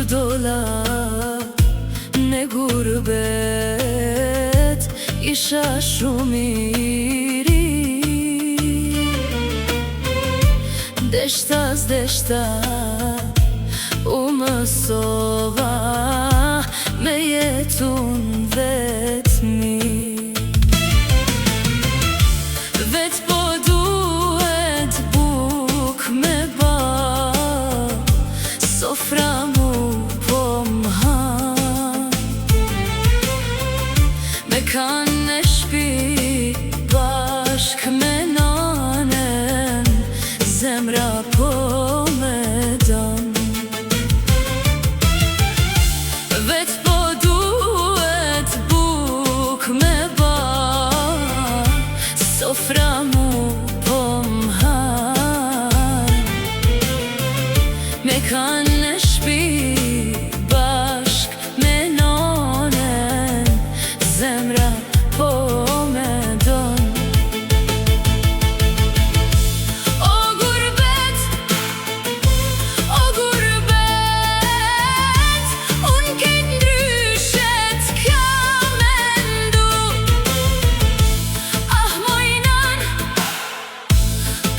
dola në gurbet, isha shumë i ri. Deshta s'deshta u mësova me jetun vetëmi. Vet po duhet buk me ba, sofra mu po m'han. Me kanë në shpi bashk me nanen, zemra po me dan. Vet po duhet buk me ba, sofra mu po m'han. Me kanë në shpi bashk me nanen, zemra po me don. O gurbet, unë kejt ndryshet kja mendu. Ah mojnan,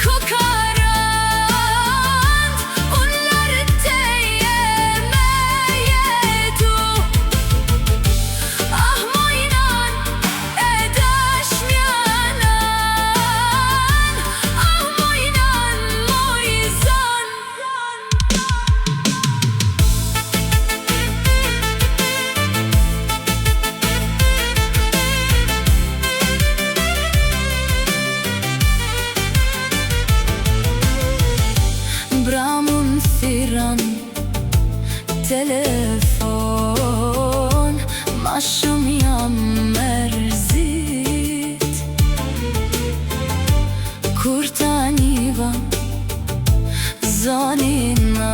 kokarant, unë lartë teje me jetu. Ah mojnan, e dashmjanan, ah mojnan, moj zan. Bramun thiran telefon, ma shumë jam mërzit. Kur ta njiva zanina